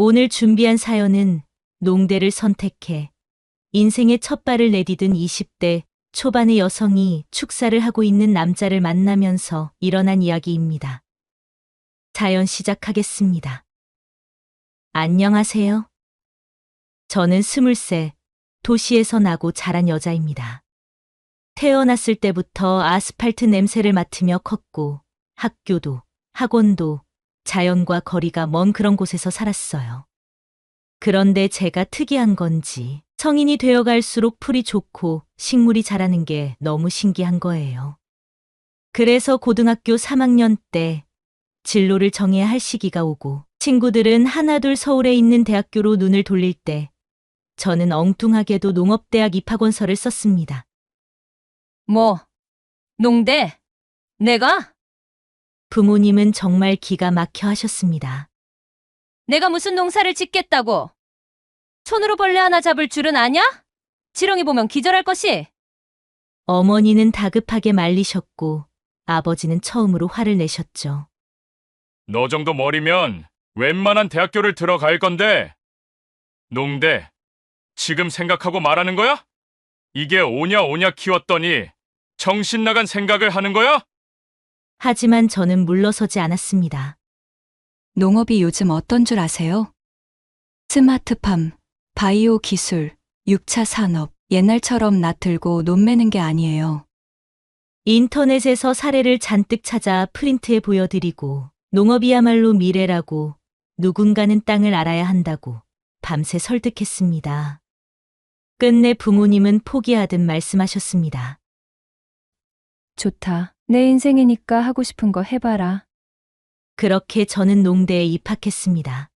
오늘 준비한 사연은 농대를 선택해 인생의 첫 발을 내디딘 20대 초반의 여성이 축사를 하고 있는 남자를 만나면서 일어난 이야기입니다. 사연 시작하겠습니다. 안녕하세요. 저는 23, 도시에서 나고 자란 여자입니다. 태어났을 때부터 아스팔트 냄새를 맡으며 컸고 학교도, 학원도, 자연과 거리가 먼 그런 곳에서 살았어요. 그런데 제가 특이한 건지 성인이 되어갈수록 풀이 좋고 식물이 자라는 게 너무 신기한 거예요. 그래서 고등학교 3학년 때 진로를 정해야 할 시기가 오고 친구들은 하나둘 서울에 있는 대학교로 눈을 돌릴 때 저는 엉뚱하게도 농업대학 입학원서를 썼습니다. 뭐, 농대? 내가? 부모님은 정말 기가 막혀 하셨습니다. 내가 무슨 농사를 짓겠다고? 손으로 벌레 하나 잡을 줄은 아냐? 지렁이 보면 기절할 것이. 어머니는 다급하게 말리셨고 아버지는 처음으로 화를 내셨죠. 너 정도 머리면 웬만한 대학교를 들어갈 건데. 농대, 지금 생각하고 말하는 거야? 이게 오냐 오냐 키웠더니 정신 나간 생각을 하는 거야? 하지만 저는 물러서지 않았습니다. 농업이 요즘 어떤 줄 아세요? 스마트팜, 바이오 기술, 6차 산업, 옛날처럼 낯 들고 논 매는 게 아니에요. 인터넷에서 사례를 잔뜩 찾아 프린트해 보여드리고 농업이야말로 미래라고 누군가는 땅을 알아야 한다고 밤새 설득했습니다. 끝내 부모님은 포기하듯 말씀하셨습니다. 좋다. 내 인생이니까 하고 싶은 거 해봐라. 그렇게 저는 농대에 입학했습니다.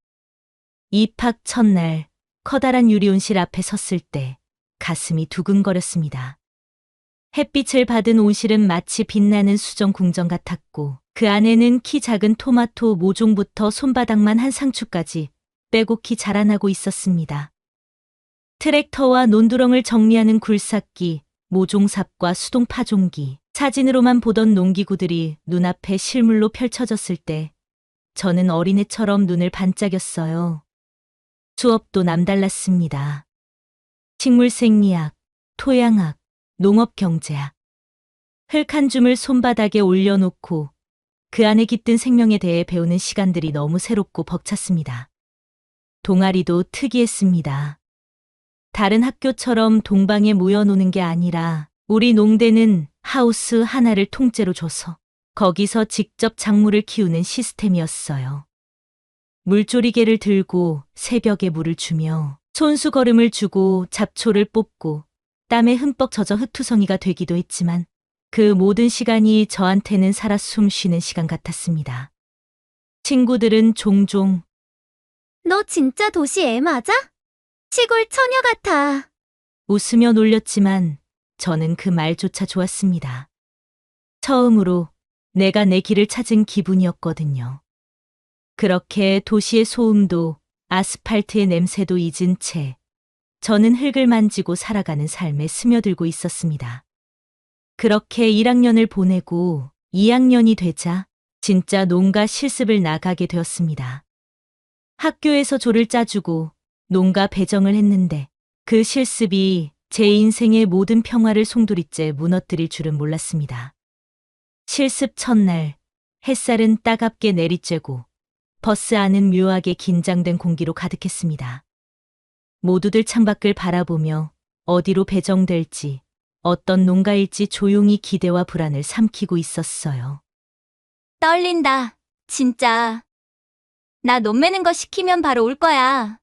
입학 첫날 커다란 유리온실 앞에 섰을 때 가슴이 두근거렸습니다. 햇빛을 받은 온실은 마치 빛나는 수정 궁전 같았고 그 안에는 키 작은 토마토 모종부터 손바닥만 한 상추까지 빼곡히 자라나고 있었습니다. 트랙터와 논두렁을 정리하는 굴삭기, 모종삽과 수동 파종기, 사진으로만 보던 농기구들이 눈앞에 실물로 펼쳐졌을 때 저는 어린애처럼 눈을 반짝였어요. 수업도 남달랐습니다. 식물생리학, 토양학, 농업경제학. 흙 한 줌을 손바닥에 올려놓고 그 안에 깃든 생명에 대해 배우는 시간들이 너무 새롭고 벅찼습니다. 동아리도 특이했습니다. 다른 학교처럼 동방에 모여노는 게 아니라 우리 농대는 하우스 하나를 통째로 줘서 거기서 직접 작물을 키우는 시스템이었어요. 물조리개를 들고 새벽에 물을 주며 손수 거름을 주고 잡초를 뽑고 땀에 흠뻑 젖어 흙투성이가 되기도 했지만 그 모든 시간이 저한테는 살아 숨 쉬는 시간 같았습니다. 친구들은 종종 너 진짜 도시 애 맞아? 시골 처녀 같아. 웃으며 놀렸지만 저는 그 말조차 좋았습니다. 처음으로 내가 내 길을 찾은 기분이었거든요. 그렇게 도시의 소음도 아스팔트의 냄새도 잊은 채 저는 흙을 만지고 살아가는 삶에 스며들고 있었습니다. 그렇게 1학년을 보내고 2학년이 되자 진짜 농가 실습을 나가게 되었습니다. 학교에서 조를 짜주고 농가 배정을 했는데 그 실습이 제 인생의 모든 평화를 송두리째 무너뜨릴 줄은 몰랐습니다. 실습 첫날 햇살은 따갑게 내리쬐고 버스 안은 묘하게 긴장된 공기로 가득했습니다. 모두들 창밖을 바라보며 어디로 배정될지 어떤 농가일지 조용히 기대와 불안을 삼키고 있었어요. 떨린다. 진짜. 나 논 매는 거 시키면 바로 올 거야.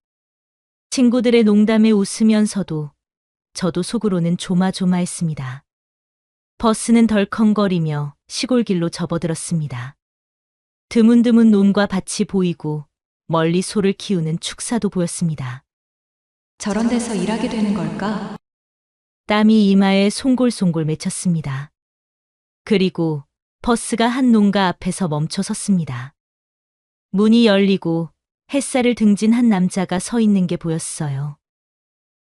친구들의 농담에 웃으면서도 저도 속으로는 조마조마했습니다. 버스는 덜컹거리며 시골길로 접어들었습니다. 드문드문 논과 밭이 보이고 멀리 소를 키우는 축사도 보였습니다. 저런 데서 일하게 되는 걸까? 땀이 이마에 송골송골 맺혔습니다. 그리고 버스가 한 농가 앞에서 멈춰 섰습니다. 문이 열리고 햇살을 등진 한 남자가 서 있는 게 보였어요.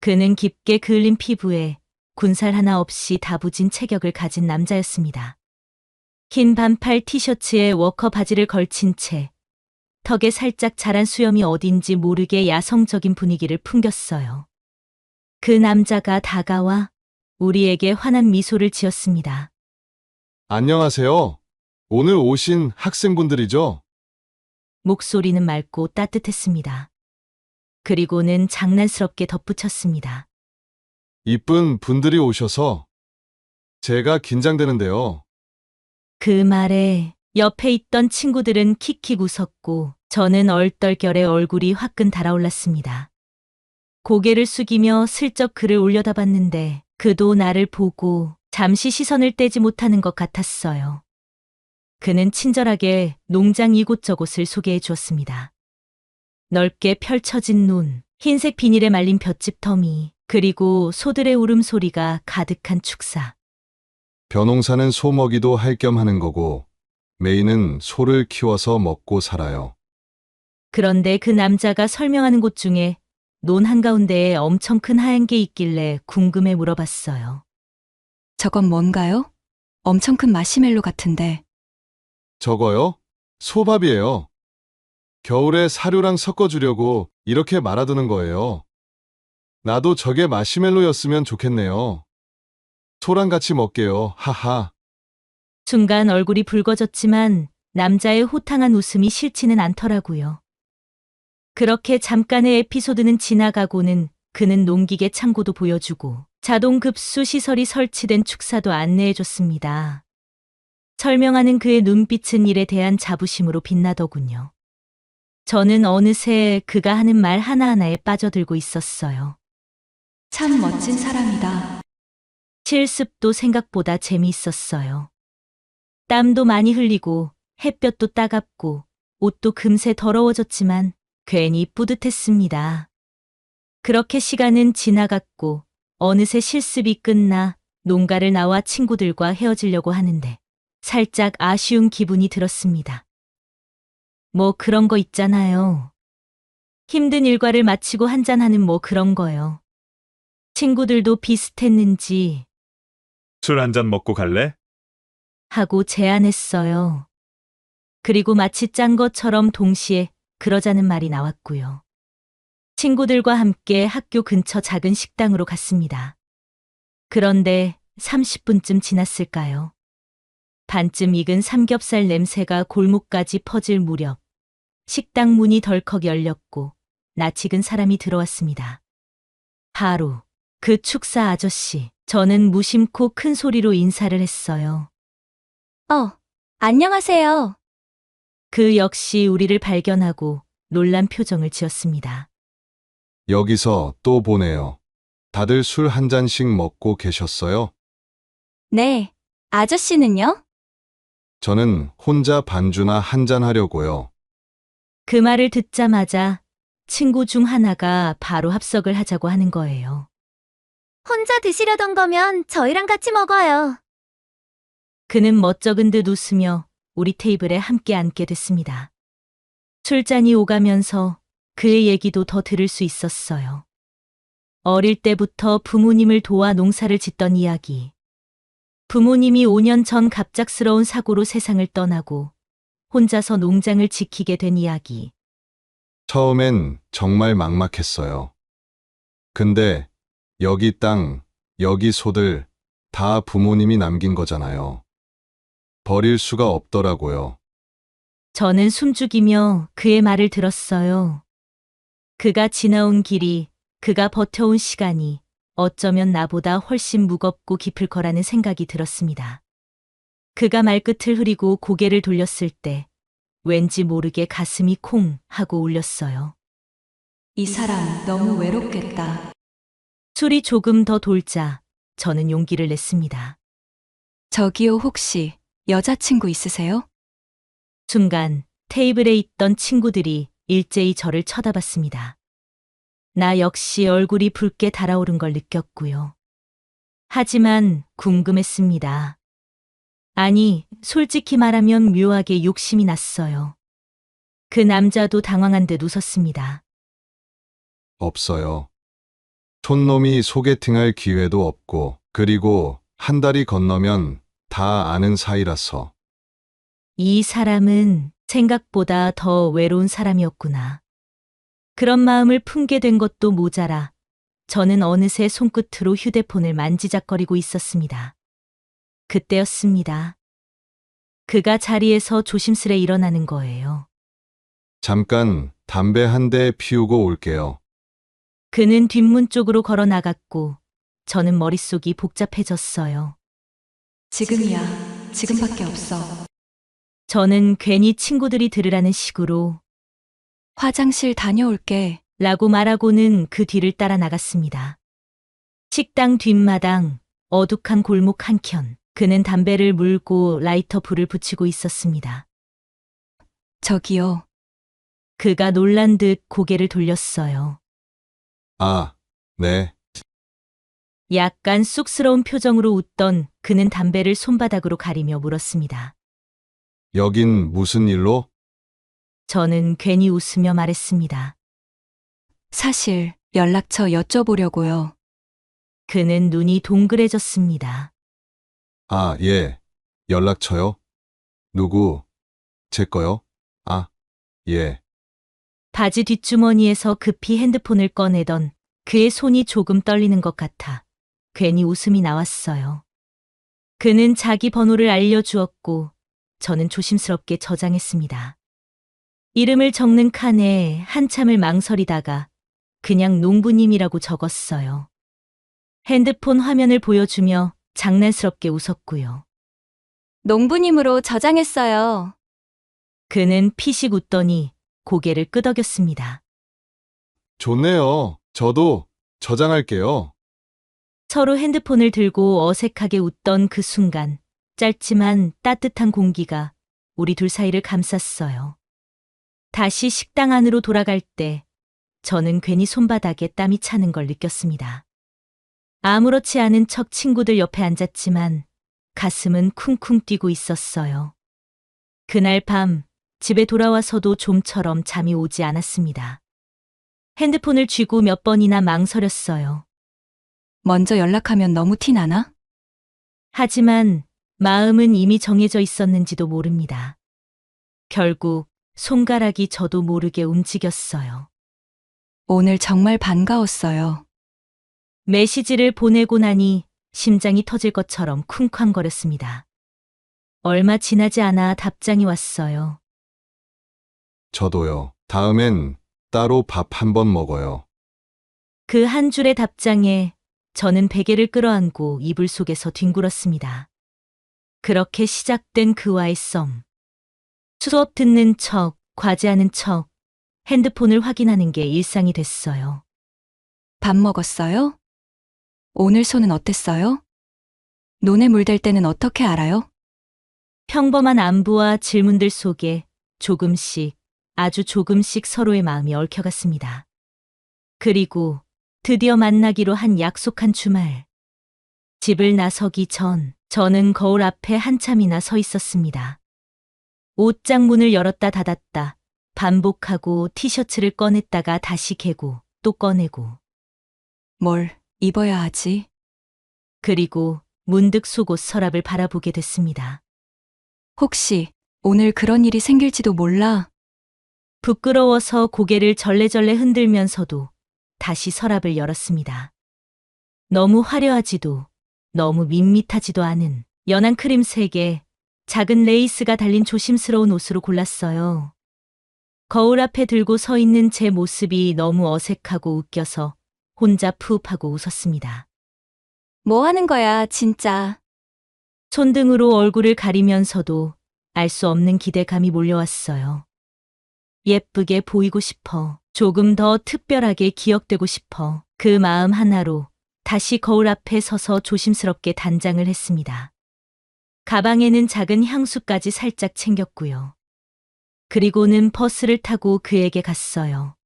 그는 깊게 그을린 피부에 군살 하나 없이 다부진 체격을 가진 남자였습니다. 흰 반팔 티셔츠에 워커 바지를 걸친 채 턱에 살짝 자란 수염이 어딘지 모르게 야성적인 분위기를 풍겼어요. 그 남자가 다가와 우리에게 환한 미소를 지었습니다. 안녕하세요. 오늘 오신 학생분들이죠? 목소리는 맑고 따뜻했습니다. 그리고는 장난스럽게 덧붙였습니다. 이쁜 분들이 오셔서 제가 긴장되는데요. 그 말에 옆에 있던 친구들은 킥킥 웃었고 저는 얼떨결에 얼굴이 화끈 달아올랐습니다. 고개를 숙이며 슬쩍 그를 올려다봤는데 그도 나를 보고 잠시 시선을 떼지 못하는 것 같았어요. 그는 친절하게 농장 이곳저곳을 소개해 주었습니다. 넓게 펼쳐진 논, 흰색 비닐에 말린 볏짚 터미, 그리고 소들의 울음소리가 가득한 축사. 벼농사는 소 먹이도 할 겸 하는 거고 메인은 소를 키워서 먹고 살아요. 그런데 그 남자가 설명하는 곳 중에 논 한가운데에 엄청 큰 하얀 게 있길래 궁금해 물어봤어요. 저건 뭔가요? 엄청 큰 마시멜로 같은데. 저거요? 소밥이에요. 겨울에 사료랑 섞어주려고 이렇게 말아두는 거예요. 나도 저게 마시멜로였으면 좋겠네요. 소랑 같이 먹게요. 하하. 순간 얼굴이 붉어졌지만 남자의 호탕한 웃음이 싫지는 않더라고요. 그렇게 잠깐의 에피소드는 지나가고는 그는 농기계 창고도 보여주고 자동 급수 시설이 설치된 축사도 안내해줬습니다. 설명하는 그의 눈빛은 일에 대한 자부심으로 빛나더군요. 저는 어느새 그가 하는 말 하나하나에 빠져들고 있었어요. 참 멋진 사람이다. 실습도 생각보다 재미있었어요. 땀도 많이 흘리고 햇볕도 따갑고 옷도 금세 더러워졌지만 괜히 뿌듯했습니다. 그렇게 시간은 지나갔고 어느새 실습이 끝나 농가를 나와 친구들과 헤어지려고 하는데 살짝 아쉬운 기분이 들었습니다. 뭐 그런 거 있잖아요. 힘든 일과를 마치고 한잔하는 뭐 그런 거요. 친구들도 비슷했는지 술 한 잔 먹고 갈래? 하고 제안했어요. 그리고 마치 짠 것처럼 동시에 그러자는 말이 나왔고요. 친구들과 함께 학교 근처 작은 식당으로 갔습니다. 그런데 30분쯤 지났을까요? 반쯤 익은 삼겹살 냄새가 골목까지 퍼질 무렵 식당 문이 덜컥 열렸고 낯익은 사람이 들어왔습니다. 바로 그 축사 아저씨. 저는 무심코 큰 소리로 인사를 했어요. 안녕하세요. 그 역시 우리를 발견하고 놀란 표정을 지었습니다. 여기서 또 보네요. 다들 술 한 잔씩 먹고 계셨어요? 네. 아저씨는요? 저는 혼자 반주나 한 잔 하려고요. 그 말을 듣자마자 친구 중 하나가 바로 합석을 하자고 하는 거예요. 혼자 드시려던 거면 저희랑 같이 먹어요. 그는 멋쩍은 듯 웃으며 우리 테이블에 함께 앉게 됐습니다. 술잔이 오가면서 그의 얘기도 더 들을 수 있었어요. 어릴 때부터 부모님을 도와 농사를 짓던 이야기. 부모님이 5년 전 갑작스러운 사고로 세상을 떠나고 혼자서 농장을 지키게 된 이야기. 처음엔 정말 막막했어요. 근데 여기 땅, 여기 소들 다 부모님이 남긴 거잖아요. 버릴 수가 없더라고요. 저는 숨죽이며 그의 말을 들었어요. 그가 지나온 길이, 그가 버텨온 시간이 어쩌면 나보다 훨씬 무겁고 깊을 거라는 생각이 들었습니다. 그가 말끝을 흐리고 고개를 돌렸을 때 왠지 모르게 가슴이 콩 하고 울렸어요. 이 사람 너무 외롭겠다. 술이 조금 더 돌자 저는 용기를 냈습니다. 저기요, 혹시 여자친구 있으세요? 순간 테이블에 있던 친구들이 일제히 저를 쳐다봤습니다. 나 역시 얼굴이 붉게 달아오른 걸 느꼈고요. 하지만 궁금했습니다. 아니, 솔직히 말하면 묘하게 욕심이 났어요. 그 남자도 당황한 듯 웃었습니다. 없어요. 촌놈이 소개팅할 기회도 없고, 그리고 한 달이 건너면 다 아는 사이라서. 이 사람은 생각보다 더 외로운 사람이었구나. 그런 마음을 품게 된 것도 모자라 저는 어느새 손끝으로 휴대폰을 만지작거리고 있었습니다. 그때였습니다. 그가 자리에서 조심스레 일어나는 거예요. 잠깐 담배 한 대 피우고 올게요. 그는 뒷문 쪽으로 걸어 나갔고 저는 머릿속이 복잡해졌어요. 지금이야. 지금밖에 없어. 저는 괜히 친구들이 들으라는 식으로 화장실 다녀올게. 라고 말하고는 그 뒤를 따라 나갔습니다. 식당 뒷마당, 어둑한 골목 한켠, 그는 담배를 물고 라이터 불을 붙이고 있었습니다. 저기요. 그가 놀란 듯 고개를 돌렸어요. 아, 네. 약간 쑥스러운 표정으로 웃던 그는 담배를 손바닥으로 가리며 물었습니다. 여긴 무슨 일로? 저는 괜히 웃으며 말했습니다. 사실 연락처 여쭤보려고요. 그는 눈이 동그래졌습니다. 아, 예. 연락처요? 누구? 제 거요? 아, 예. 바지 뒷주머니에서 급히 핸드폰을 꺼내던 그의 손이 조금 떨리는 것 같아 괜히 웃음이 나왔어요. 그는 자기 번호를 알려주었고 저는 조심스럽게 저장했습니다. 이름을 적는 칸에 한참을 망설이다가 그냥 농부님이라고 적었어요. 핸드폰 화면을 보여주며 장난스럽게 웃었고요. 농부님으로 저장했어요. 그는 피식 웃더니 고개를 끄덕였습니다. 좋네요. 저도 저장할게요. 서로 핸드폰을 들고 어색하게 웃던 그 순간 짧지만 따뜻한 공기가 우리 둘 사이를 감쌌어요. 다시 식당 안으로 돌아갈 때 저는 괜히 손바닥에 땀이 차는 걸 느꼈습니다. 아무렇지 않은 척 친구들 옆에 앉았지만 가슴은 쿵쿵 뛰고 있었어요. 그날 밤 집에 돌아와서도 좀처럼 잠이 오지 않았습니다. 핸드폰을 쥐고 몇 번이나 망설였어요. 먼저 연락하면 너무 티 나나? 하지만 마음은 이미 정해져 있었는지도 모릅니다. 결국 손가락이 저도 모르게 움직였어요. 오늘 정말 반가웠어요. 메시지를 보내고 나니 심장이 터질 것처럼 쿵쾅거렸습니다. 얼마 지나지 않아 답장이 왔어요. 저도요. 다음엔 따로 밥 한 번 먹어요. 그 한 줄의 답장에 저는 베개를 끌어안고 이불 속에서 뒹굴었습니다. 그렇게 시작된 그와의 썸. 수업 듣는 척, 과제하는 척, 핸드폰을 확인하는 게 일상이 됐어요. 밥 먹었어요? 오늘 손은 어땠어요? 논에 물댈 때는 어떻게 알아요? 평범한 안부와 질문들 속에 조금씩, 아주 조금씩 서로의 마음이 얽혀갔습니다. 그리고 드디어 만나기로 한 약속한 주말. 집을 나서기 전 저는 거울 앞에 한참이나 서 있었습니다. 옷장 문을 열었다 닫았다 반복하고 티셔츠를 꺼냈다가 다시 개고 또 꺼내고 뭘 입어야 하지? 그리고 문득 속옷 서랍을 바라보게 됐습니다. 혹시 오늘 그런 일이 생길지도 몰라. 부끄러워서 고개를 절레절레 흔들면서도 다시 서랍을 열었습니다. 너무 화려하지도 너무 밋밋하지도 않은 연한 크림색의 작은 레이스가 달린 조심스러운 옷으로 골랐어요. 거울 앞에 들고 서 있는 제 모습이 너무 어색하고 웃겨서 혼자 푸up하고 웃었습니다. 뭐 하는 거야, 진짜. 손등으로 얼굴을 가리면서도 알 수 없는 기대감이 몰려왔어요. 예쁘게 보이고 싶어. 조금 더 특별하게 기억되고 싶어. 그 마음 하나로 다시 거울 앞에 서서 조심스럽게 단장을 했습니다. 가방에는 작은 향수까지 살짝 챙겼고요. 그리고는 버스를 타고 그에게 갔어요.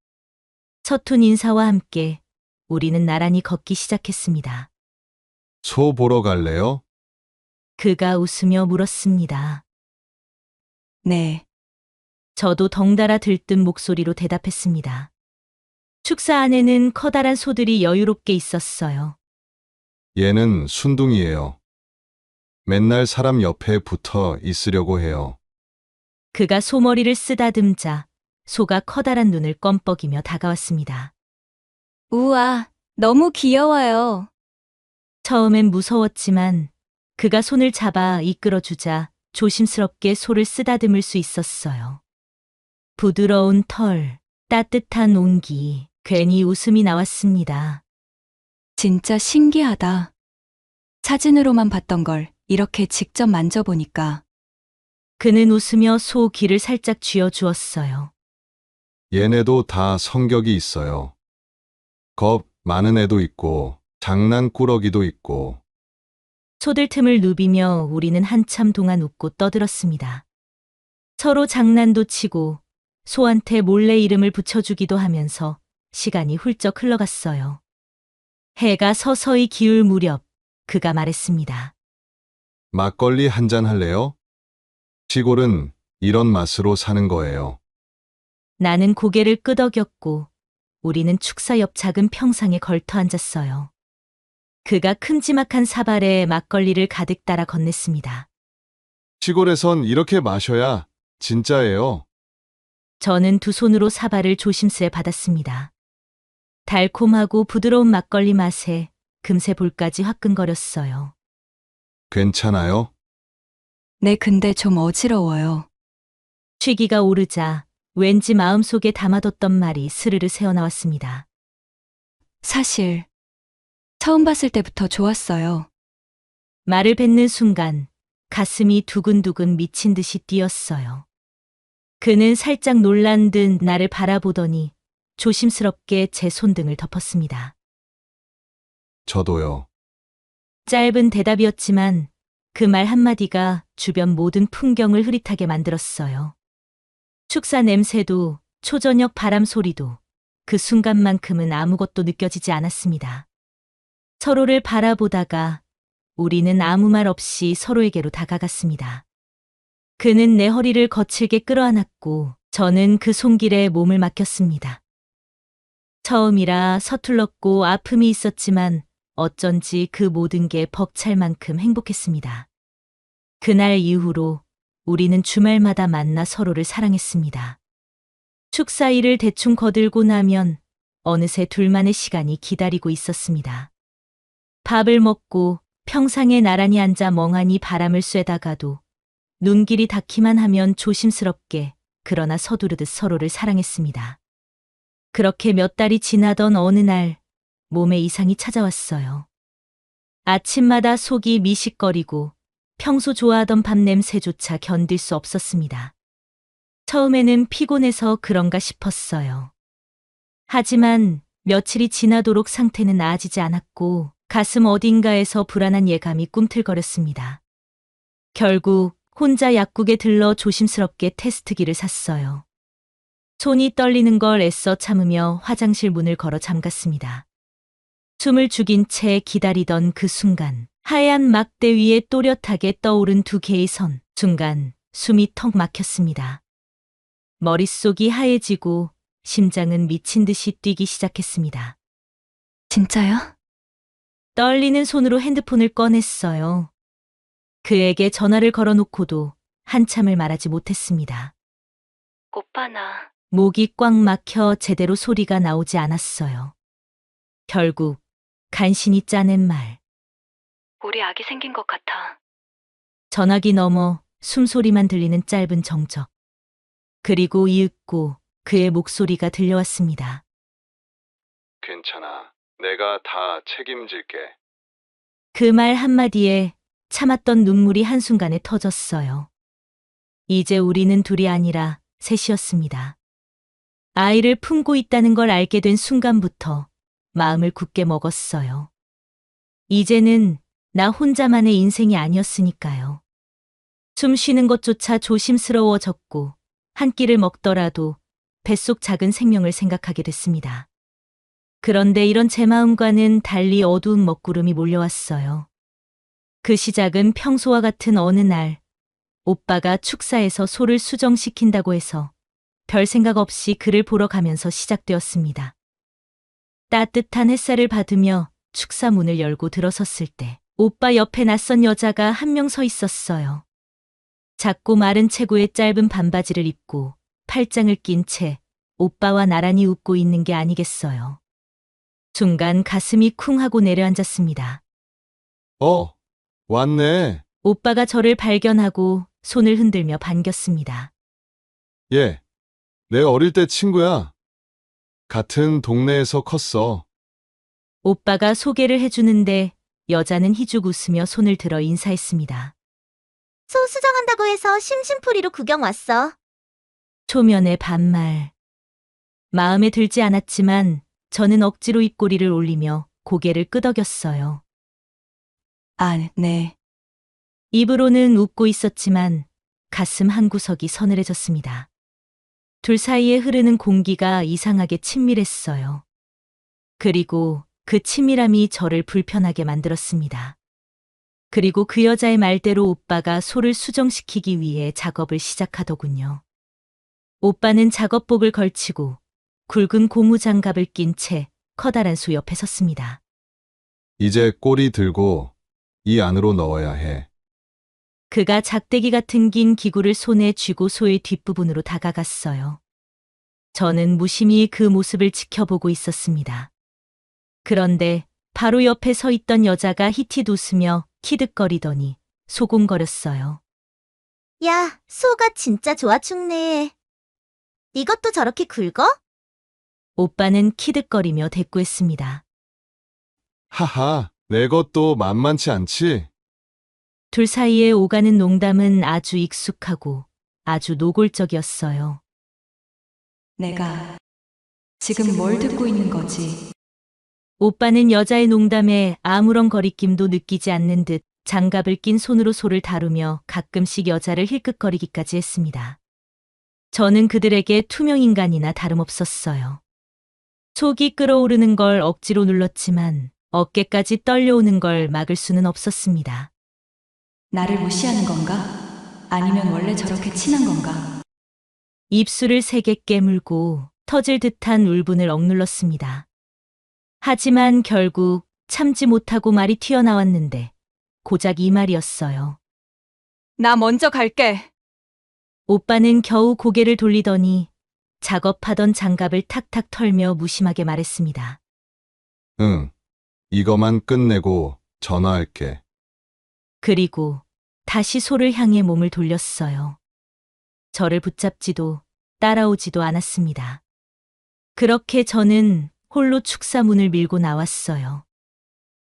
서툰 인사와 함께 우리는 나란히 걷기 시작했습니다. 소 보러 갈래요? 그가 웃으며 물었습니다. 네. 저도 덩달아 들뜬 목소리로 대답했습니다. 축사 안에는 커다란 소들이 여유롭게 있었어요. 얘는 순둥이에요. 맨날 사람 옆에 붙어 있으려고 해요. 그가 소머리를 쓰다듬자 소가 커다란 눈을 껌뻑이며 다가왔습니다. 우와, 너무 귀여워요. 처음엔 무서웠지만 그가 손을 잡아 이끌어주자 조심스럽게 소를 쓰다듬을 수 있었어요. 부드러운 털, 따뜻한 온기, 괜히 웃음이 나왔습니다. 진짜 신기하다. 사진으로만 봤던 걸 이렇게 직접 만져보니까 그는 웃으며 소 귀를 살짝 쥐어주었어요. 얘네도 다 성격이 있어요. 겁 많은 애도 있고, 장난꾸러기도 있고, 소들 틈을 누비며 우리는 한참 동안 웃고 떠들었습니다. 서로 장난도 치고 소한테 몰래 이름을 붙여주기도 하면서 시간이 훌쩍 흘러갔어요. 해가 서서히 기울 무렵 그가 말했습니다. 막걸리 한잔 할래요? 시골은 이런 맛으로 사는 거예요. 나는 고개를 끄덕였고 우리는 축사 옆 작은 평상에 걸터 앉았어요. 그가 큼지막한 사발에 막걸리를 가득 따라 건넸습니다. 시골에선 이렇게 마셔야 진짜예요. 저는 두 손으로 사발을 조심스레 받았습니다. 달콤하고 부드러운 막걸리 맛에 금세 볼까지 화끈거렸어요. 괜찮아요? 네, 근데 좀 어지러워요. 취기가 오르자 왠지 마음속에 담아뒀던 말이 스르르 새어나왔습니다. 사실 처음 봤을 때부터 좋았어요. 말을 뱉는 순간 가슴이 두근두근 미친 듯이 뛰었어요. 그는 살짝 놀란 듯 나를 바라보더니 조심스럽게 제 손등을 덮었습니다. 저도요. 짧은 대답이었지만 그 말 한마디가 주변 모든 풍경을 흐릿하게 만들었어요. 축사 냄새도 초저녁 바람 소리도 그 순간만큼은 아무것도 느껴지지 않았습니다. 서로를 바라보다가 우리는 아무 말 없이 서로에게로 다가갔습니다. 그는 내 허리를 거칠게 끌어안았고 저는 그 손길에 몸을 맡겼습니다. 처음이라 서툴렀고 아픔이 있었지만 어쩐지 그 모든 게 벅찰 만큼 행복했습니다. 그날 이후로 우리는 주말마다 만나 서로를 사랑했습니다. 축사 일을 대충 거들고 나면 어느새 둘만의 시간이 기다리고 있었습니다. 밥을 먹고 평상에 나란히 앉아 멍하니 바람을 쐬다가도 눈길이 닿기만 하면 조심스럽게 그러나 서두르듯 서로를 사랑했습니다. 그렇게 몇 달이 지나던 어느 날 몸에 이상이 찾아왔어요. 아침마다 속이 미식거리고 평소 좋아하던 밥 냄새조차 견딜 수 없었습니다. 처음에는 피곤해서 그런가 싶었어요. 하지만 며칠이 지나도록 상태는 나아지지 않았고 가슴 어딘가에서 불안한 예감이 꿈틀거렸습니다. 결국 혼자 약국에 들러 조심스럽게 테스트기를 샀어요. 손이 떨리는 걸 애써 참으며 화장실 문을 걸어 잠갔습니다. 숨을 죽인 채 기다리던 그 순간 하얀 막대 위에 또렷하게 떠오른 두 개의 선. 순간 숨이 턱 막혔습니다. 머릿속이 하얘지고 심장은 미친 듯이 뛰기 시작했습니다. 진짜요? 떨리는 손으로 핸드폰을 꺼냈어요. 그에게 전화를 걸어놓고도 한참을 말하지 못했습니다. 오빠 나 목이 꽉 막혀 제대로 소리가 나오지 않았어요. 결국 간신히 짜낸 말. 우리 아기 생긴 것 같아. 전화기 너머 숨소리만 들리는 짧은 정적. 그리고 이윽고 그의 목소리가 들려왔습니다. 괜찮아. 내가 다 책임질게. 그 말 한마디에 참았던 눈물이 한순간에 터졌어요. 이제 우리는 둘이 아니라 셋이었습니다. 아이를 품고 있다는 걸 알게 된 순간부터 마음을 굳게 먹었어요. 이제는 나 혼자만의 인생이 아니었으니까요. 숨 쉬는 것조차 조심스러워졌고 한 끼를 먹더라도 뱃속 작은 생명을 생각하게 됐습니다. 그런데 이런 제 마음과는 달리 어두운 먹구름이 몰려왔어요. 그 시작은 평소와 같은 어느 날 오빠가 축사에서 소를 수정시킨다고 해서 별 생각 없이 그를 보러 가면서 시작되었습니다. 따뜻한 햇살을 받으며 축사 문을 열고 들어섰을 때 오빠 옆에 낯선 여자가 한 명 서 있었어요. 작고 마른 체구의 짧은 반바지를 입고 팔짱을 낀 채 오빠와 나란히 웃고 있는 게 아니겠어요. 순간 가슴이 쿵 하고 내려앉았습니다. 왔네. 오빠가 저를 발견하고 손을 흔들며 반겼습니다. 얘, 내 어릴 때 친구야. 같은 동네에서 컸어. 오빠가 소개를 해주는데 여자는 희죽 웃으며 손을 들어 인사했습니다. 소 수정한다고 해서 심심풀이로 구경 왔어. 초면의 반말. 마음에 들지 않았지만 저는 억지로 입꼬리를 올리며 고개를 끄덕였어요. 아, 네. 입으로는 웃고 있었지만 가슴 한구석이 서늘해졌습니다. 둘 사이에 흐르는 공기가 이상하게 친밀했어요. 그리고 그 친밀함이 저를 불편하게 만들었습니다. 그리고 그 여자의 말대로 오빠가 소를 수정시키기 위해 작업을 시작하더군요. 오빠는 작업복을 걸치고 굵은 고무장갑을 낀 채 커다란 소 옆에 섰습니다. 이제 꼬리 들고 이 안으로 넣어야 해. 그가 작대기 같은 긴 기구를 손에 쥐고 소의 뒷부분으로 다가갔어요. 저는 무심히 그 모습을 지켜보고 있었습니다. 그런데 바로 옆에 서 있던 여자가 히히 웃으며 키득거리더니 소곤거렸어요. 야, 소가 진짜 좋아 죽네. 이것도 저렇게 굵어? 오빠는 키득거리며 대꾸했습니다. 하하, 내 것도 만만치 않지? 둘 사이에 오가는 농담은 아주 익숙하고 아주 노골적이었어요. 내가 지금 뭘 듣고 있는 거지? 오빠는 여자의 농담에 아무런 거리낌도 느끼지 않는 듯 장갑을 낀 손으로 소를 다루며 가끔씩 여자를 힐끗거리기까지 했습니다. 저는 그들에게 투명인간이나 다름없었어요. 속이 끓어오르는 걸 억지로 눌렀지만 어깨까지 떨려오는 걸 막을 수는 없었습니다. 나를 무시하는 건가? 아니면 원래 저렇게 친한 건가? 입술을 세게 깨물고 터질 듯한 울분을 억눌렀습니다. 하지만 결국 참지 못하고 말이 튀어나왔는데 고작 이 말이었어요. 나 먼저 갈게. 오빠는 겨우 고개를 돌리더니 작업하던 장갑을 탁탁 털며 무심하게 말했습니다. 응. 이거만 끝내고 전화할게. 그리고 다시 소를 향해 몸을 돌렸어요. 저를 붙잡지도 따라오지도 않았습니다. 그렇게 저는 홀로 축사문을 밀고 나왔어요.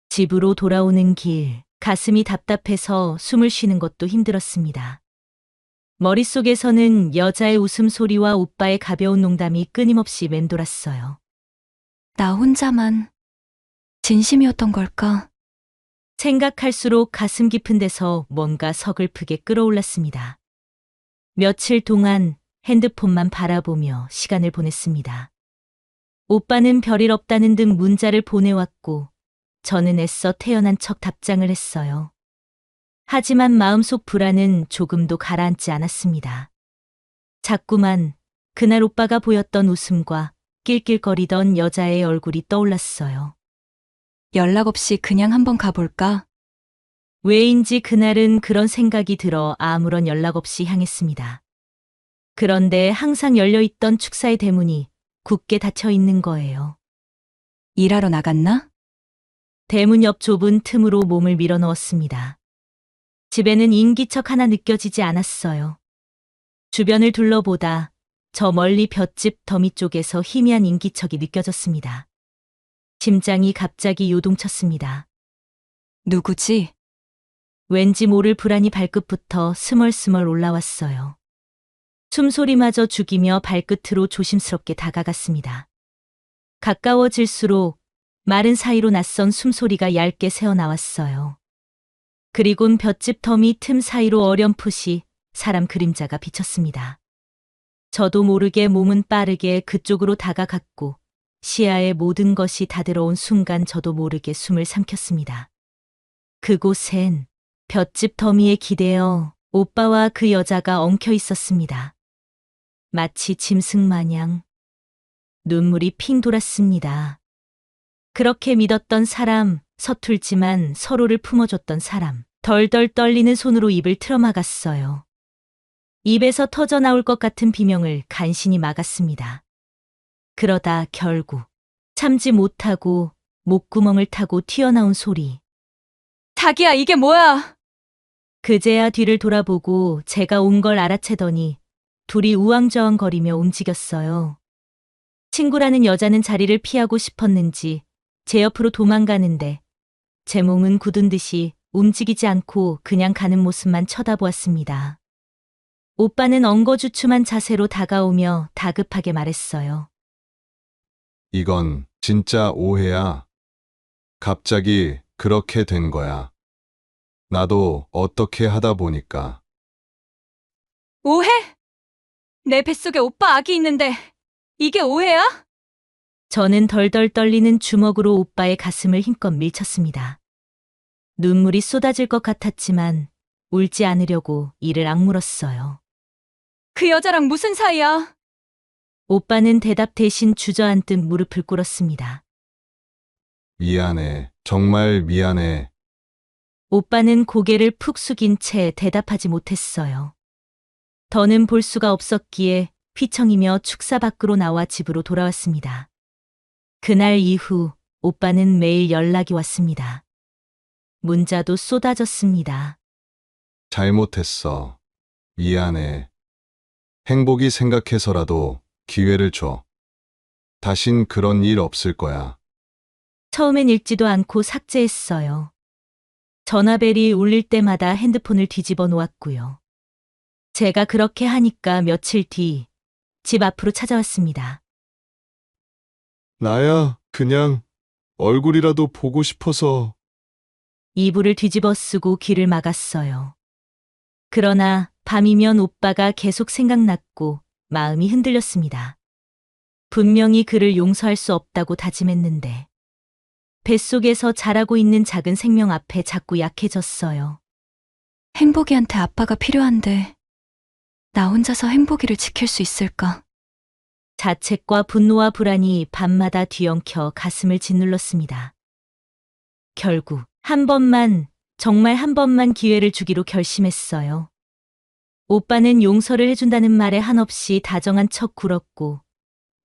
집으로 돌아오는 길, 가슴이 답답해서 숨을 쉬는 것도 힘들었습니다. 머릿속에서는 여자의 웃음소리와 오빠의 가벼운 농담이 끊임없이 맴돌았어요. 나 혼자만 진심이었던 걸까? 생각할수록 가슴 깊은 데서 뭔가 서글프게 끌어올랐습니다. 며칠 동안 핸드폰만 바라보며 시간을 보냈습니다. 오빠는 별일 없다는 등 문자를 보내왔고 저는 애써 태연한 척 답장을 했어요. 하지만 마음속 불안은 조금도 가라앉지 않았습니다. 자꾸만 그날 오빠가 보였던 웃음과 낄낄거리던 여자의 얼굴이 떠올랐어요. 연락 없이 그냥 한번 가볼까? 왜인지 그날은 그런 생각이 들어 아무런 연락 없이 향했습니다. 그런데 항상 열려있던 축사의 대문이 굳게 닫혀 있는 거예요. 일하러 나갔나? 대문 옆 좁은 틈으로 몸을 밀어 넣었습니다. 집에는 인기척 하나 느껴지지 않았어요. 주변을 둘러보다 저 멀리 볏짚 더미 쪽에서 희미한 인기척이 느껴졌습니다. 심장이 갑자기 요동쳤습니다. 누구지? 왠지 모를 불안이 발끝부터 스멀스멀 올라왔어요. 숨소리마저 죽이며 발끝으로 조심스럽게 다가갔습니다. 가까워질수록 마른 사이로 낯선 숨소리가 얇게 새어나왔어요. 그리곤 볏짚 더미 틈 사이로 어렴풋이 사람 그림자가 비쳤습니다. 저도 모르게 몸은 빠르게 그쪽으로 다가갔고 시야에 모든 것이 다 들어온 순간 저도 모르게 숨을 삼켰습니다. 그곳엔 볏짚 더미에 기대어 오빠와 그 여자가 엉켜 있었습니다. 마치 짐승 마냥 눈물이 핑 돌았습니다. 그렇게 믿었던 사람, 서툴지만 서로를 품어줬던 사람, 덜덜 떨리는 손으로 입을 틀어막았어요. 입에서 터져 나올 것 같은 비명을 간신히 막았습니다. 그러다 결국 참지 못하고 목구멍을 타고 튀어나온 소리. 자기야, 이게 뭐야? 그제야 뒤를 돌아보고 제가 온 걸 알아채더니 둘이 우왕좌왕거리며 움직였어요. 친구라는 여자는 자리를 피하고 싶었는지 제 옆으로 도망가는데 제 몸은 굳은 듯이 움직이지 않고 그냥 가는 모습만 쳐다보았습니다. 오빠는 엉거주춤한 자세로 다가오며 다급하게 말했어요. 이건 진짜 오해야. 갑자기 그렇게 된 거야. 나도 어떻게 하다 보니까. 오해? 내 뱃속에 오빠 아기 있는데 이게 오해야? 저는 덜덜 떨리는 주먹으로 오빠의 가슴을 힘껏 밀쳤습니다. 눈물이 쏟아질 것 같았지만 울지 않으려고 이를 악물었어요. 그 여자랑 무슨 사이야? 오빠는 대답 대신 주저앉듯 무릎을 꿇었습니다. 미안해. 정말 미안해. 오빠는 고개를 푹 숙인 채 대답하지 못했어요. 더는 볼 수가 없었기에 휘청이며 축사 밖으로 나와 집으로 돌아왔습니다. 그날 이후 오빠는 매일 연락이 왔습니다. 문자도 쏟아졌습니다. 잘못했어. 미안해. 행복이 생각해서라도 기회를 줘. 다신 그런 일 없을 거야. 처음엔 읽지도 않고 삭제했어요. 전화벨이 울릴 때마다 핸드폰을 뒤집어 놓았고요. 제가 그렇게 하니까 며칠 뒤 집 앞으로 찾아왔습니다. 나야, 그냥 얼굴이라도 보고 싶어서. 이불을 뒤집어 쓰고 귀를 막았어요. 그러나 밤이면 오빠가 계속 생각났고 마음이 흔들렸습니다. 분명히 그를 용서할 수 없다고 다짐했는데 뱃속에서 자라고 있는 작은 생명 앞에 자꾸 약해졌어요. 행복이한테 아빠가 필요한데 나 혼자서 행복이를 지킬 수 있을까? 자책과 분노와 불안이 밤마다 뒤엉켜 가슴을 짓눌렀습니다. 결국 한 번만, 정말 한 번만 기회를 주기로 결심했어요. 오빠는 용서를 해준다는 말에 한없이 다정한 척 굴었고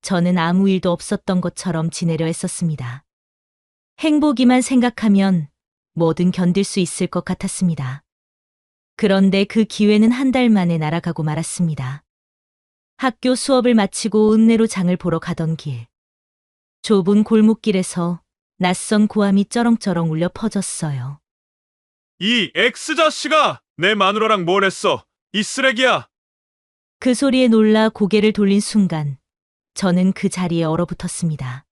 저는 아무 일도 없었던 것처럼 지내려 했었습니다. 행복이만 생각하면 뭐든 견딜 수 있을 것 같았습니다. 그런데 그 기회는 한 달 만에 날아가고 말았습니다. 학교 수업을 마치고 읍내로 장을 보러 가던 길. 좁은 골목길에서 낯선 고함이 쩌렁쩌렁 울려 퍼졌어요. 이 X자씨가 내 마누라랑 뭘 했어? 이 쓰레기야! 그 소리에 놀라 고개를 돌린 순간 저는 그 자리에 얼어붙었습니다.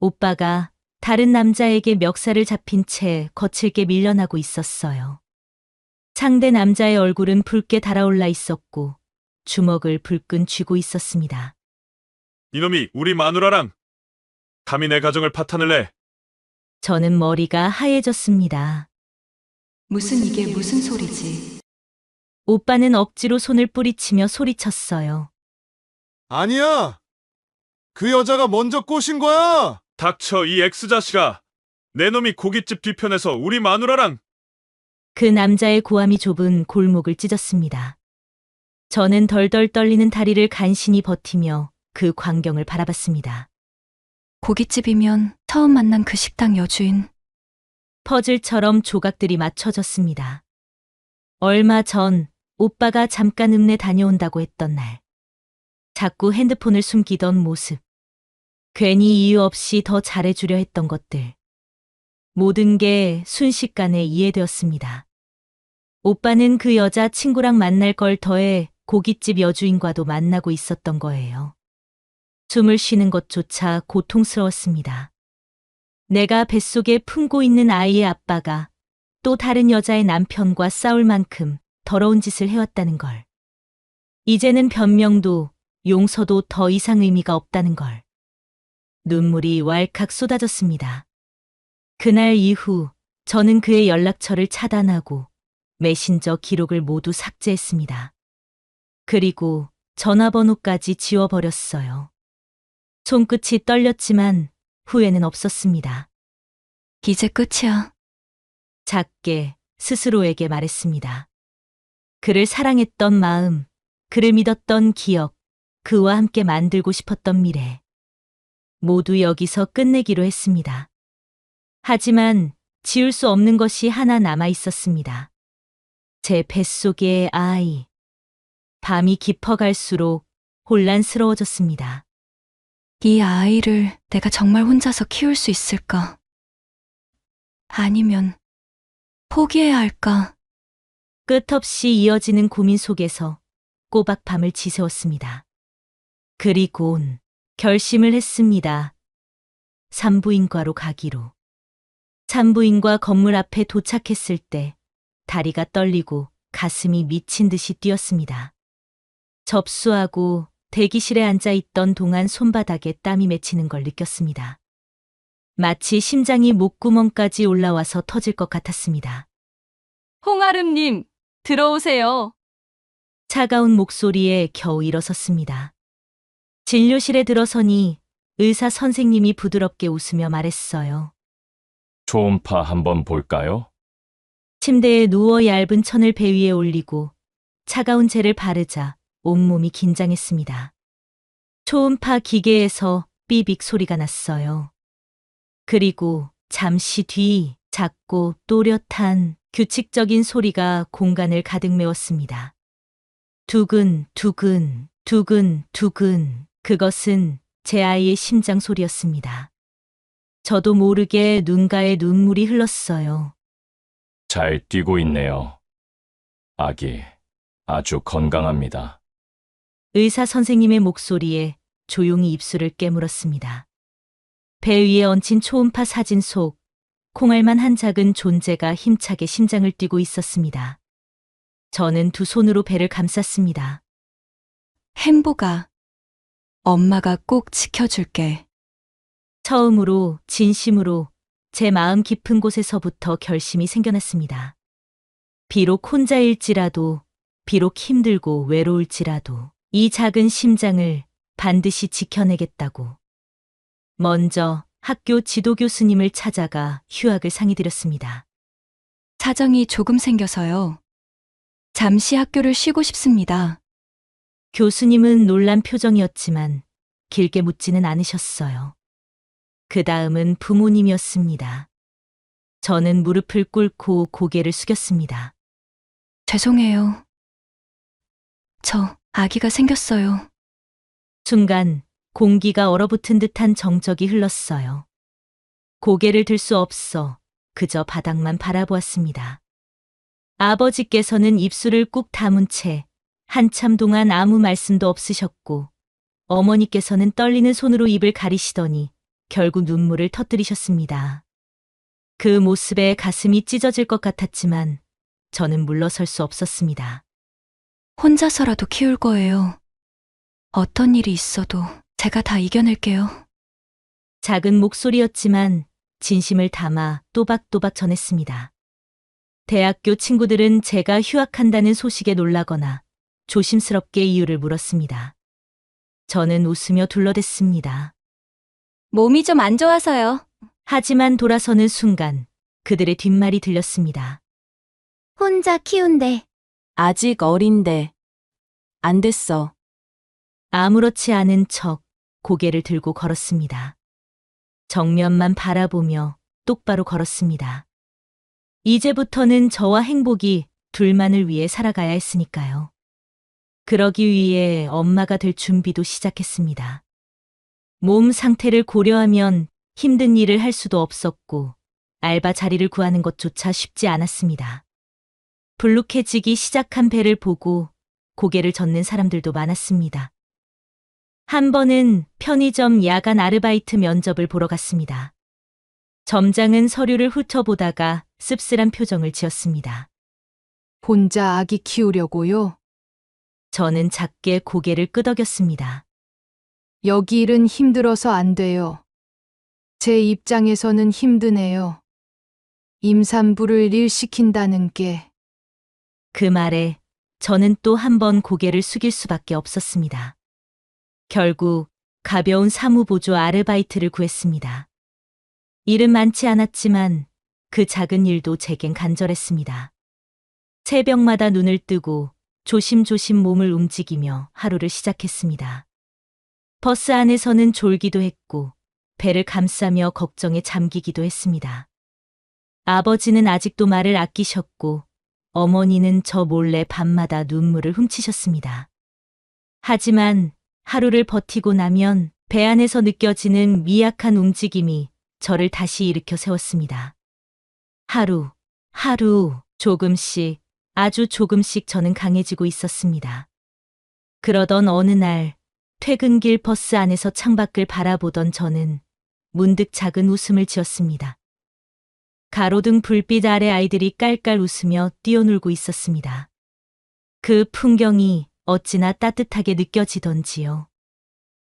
오빠가 다른 남자에게 멱살을 잡힌 채 거칠게 밀려나고 있었어요. 상대 남자의 얼굴은 붉게 달아올라 있었고 주먹을 불끈 쥐고 있었습니다. 이놈이 우리 마누라랑 감히 내 가정을 파탄을 내. 저는 머리가 하얘졌습니다. 이게 무슨 소리지? 오빠는 억지로 손을 뿌리치며 소리쳤어요. 아니야! 그 여자가 먼저 꼬신 거야! 닥쳐, 이 X자씨가. 내 놈이 고깃집 뒤편에서 우리 마누라랑. 그 남자의 고함이 좁은 골목을 찢었습니다. 저는 덜덜 떨리는 다리를 간신히 버티며 그 광경을 바라봤습니다. 고깃집이면 처음 만난 그 식당 여주인. 퍼즐처럼 조각들이 맞춰졌습니다. 얼마 전 오빠가 잠깐 읍내 다녀온다고 했던 날. 자꾸 핸드폰을 숨기던 모습. 괜히 이유 없이 더 잘해주려 했던 것들. 모든 게 순식간에 이해되었습니다. 오빠는 그 여자 친구랑 만날 걸 더해 고깃집 여주인과도 만나고 있었던 거예요. 숨을 쉬는 것조차 고통스러웠습니다. 내가 뱃속에 품고 있는 아이의 아빠가 또 다른 여자의 남편과 싸울 만큼 더러운 짓을 해왔다는 걸. 이제는 변명도 용서도 더 이상 의미가 없다는 걸. 눈물이 왈칵 쏟아졌습니다. 그날 이후 저는 그의 연락처를 차단하고 메신저 기록을 모두 삭제했습니다. 그리고 전화번호까지 지워버렸어요. 손끝이 떨렸지만 후회는 없었습니다. 이제 끝이야. 작게 스스로에게 말했습니다. 그를 사랑했던 마음, 그를 믿었던 기억, 그와 함께 만들고 싶었던 미래. 모두 여기서 끝내기로 했습니다. 하지만 지울 수 없는 것이 하나 남아 있었습니다. 제 뱃속의 아이. 밤이 깊어갈수록 혼란스러워졌습니다. 이 아이를 내가 정말 혼자서 키울 수 있을까? 아니면 포기해야 할까? 끝없이 이어지는 고민 속에서 꼬박 밤을 지새웠습니다. 그리곤 결심을 했습니다. 산부인과로 가기로. 산부인과 건물 앞에 도착했을 때 다리가 떨리고 가슴이 미친 듯이 뛰었습니다. 접수하고 대기실에 앉아 있던 동안 손바닥에 땀이 맺히는 걸 느꼈습니다. 마치 심장이 목구멍까지 올라와서 터질 것 같았습니다. 홍아름님, 들어오세요. 차가운 목소리에 겨우 일어섰습니다. 진료실에 들어서니 의사 선생님이 부드럽게 웃으며 말했어요. 초음파 한번 볼까요? 침대에 누워 얇은 천을 배 위에 올리고 차가운 젤을 바르자 온몸이 긴장했습니다. 초음파 기계에서 삐빅 소리가 났어요. 그리고 잠시 뒤 작고 또렷한 규칙적인 소리가 공간을 가득 메웠습니다. 두근, 두근, 두근, 두근. 그것은 제 아이의 심장 소리였습니다. 저도 모르게 눈가에 눈물이 흘렀어요. 잘 뛰고 있네요. 아기, 아주 건강합니다. 의사 선생님의 목소리에 조용히 입술을 깨물었습니다. 배 위에 얹힌 초음파 사진 속 콩알만 한 작은 존재가 힘차게 심장을 뛰고 있었습니다. 저는 두 손으로 배를 감쌌습니다. 행복아, 엄마가 꼭 지켜줄게. 처음으로 진심으로 제 마음 깊은 곳에서부터 결심이 생겨났습니다. 비록 혼자일지라도, 비록 힘들고 외로울지라도 이 작은 심장을 반드시 지켜내겠다고. 먼저 학교 지도 교수님을 찾아가 휴학을 상의드렸습니다. 사정이 조금 생겨서요. 잠시 학교를 쉬고 싶습니다. 교수님은 놀란 표정이었지만 길게 묻지는 않으셨어요. 그 다음은 부모님이었습니다. 저는 무릎을 꿇고 고개를 숙였습니다. 죄송해요. 저 아기가 생겼어요. 순간 공기가 얼어붙은 듯한 정적이 흘렀어요. 고개를 들 수 없어 그저 바닥만 바라보았습니다. 아버지께서는 입술을 꾹 다문 채 한참 동안 아무 말씀도 없으셨고 어머니께서는 떨리는 손으로 입을 가리시더니 결국 눈물을 터뜨리셨습니다. 그 모습에 가슴이 찢어질 것 같았지만 저는 물러설 수 없었습니다. 혼자서라도 키울 거예요. 어떤 일이 있어도 제가 다 이겨낼게요. 작은 목소리였지만 진심을 담아 또박또박 전했습니다. 대학교 친구들은 제가 휴학한다는 소식에 놀라거나 조심스럽게 이유를 물었습니다. 저는 웃으며 둘러댔습니다. 몸이 좀 안 좋아서요. 하지만 돌아서는 순간 그들의 뒷말이 들렸습니다. 혼자 키운대. 아직 어린데. 안 됐어. 아무렇지 않은 척 고개를 들고 걸었습니다. 정면만 바라보며 똑바로 걸었습니다. 이제부터는 저와 행복이 둘만을 위해 살아가야 했으니까요. 그러기 위해 엄마가 될 준비도 시작했습니다. 몸 상태를 고려하면 힘든 일을 할 수도 없었고 알바 자리를 구하는 것조차 쉽지 않았습니다. 불룩해지기 시작한 배를 보고 고개를 젓는 사람들도 많았습니다. 한 번은 편의점 야간 아르바이트 면접을 보러 갔습니다. 점장은 서류를 훑어보다가 씁쓸한 표정을 지었습니다. 혼자 아기 키우려고요? 저는 작게 고개를 끄덕였습니다. 여기 일은 힘들어서 안 돼요. 제 입장에서는 힘드네요. 임산부를 일시킨다는 게. 그 말에 저는 또 한 번 고개를 숙일 수밖에 없었습니다. 결국 가벼운 사무보조 아르바이트를 구했습니다. 일은 많지 않았지만 그 작은 일도 제겐 간절했습니다. 새벽마다 눈을 뜨고 조심조심 몸을 움직이며 하루를 시작했습니다. 버스 안에서는 졸기도 했고 배를 감싸며 걱정에 잠기기도 했습니다. 아버지는 아직도 말을 아끼셨고 어머니는 저 몰래 밤마다 눈물을 훔치셨습니다. 하지만 하루를 버티고 나면 배 안에서 느껴지는 미약한 움직임이 저를 다시 일으켜 세웠습니다. 하루 조금씩, 아주 조금씩 저는 강해지고 있었습니다. 그러던 어느 날 퇴근길 버스 안에서 창밖을 바라보던 저는 문득 작은 웃음을 지었습니다. 가로등 불빛 아래 아이들이 깔깔 웃으며 뛰어놀고 있었습니다. 그 풍경이 어찌나 따뜻하게 느껴지던지요.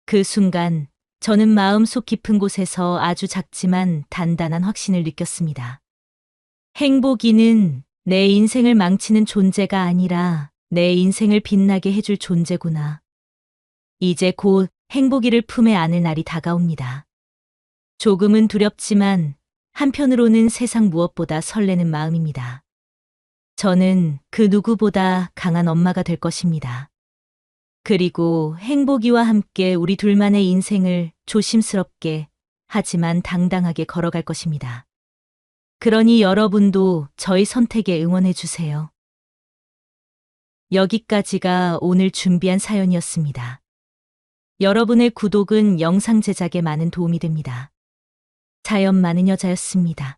그 순간 저는 마음속 깊은 곳에서 아주 작지만 단단한 확신을 느꼈습니다. 행복이는 내 인생을 망치는 존재가 아니라 내 인생을 빛나게 해줄 존재구나. 이제 곧 행복이를 품에 안을 날이 다가옵니다. 조금은 두렵지만 한편으로는 세상 무엇보다 설레는 마음입니다. 저는 그 누구보다 강한 엄마가 될 것입니다. 그리고 행복이와 함께 우리 둘만의 인생을 조심스럽게 하지만 당당하게 걸어갈 것입니다. 그러니 여러분도 저희 선택에 응원해 주세요. 여기까지가 오늘 준비한 사연이었습니다. 여러분의 구독은 영상 제작에 많은 도움이 됩니다. 사연 많은 여자였습니다.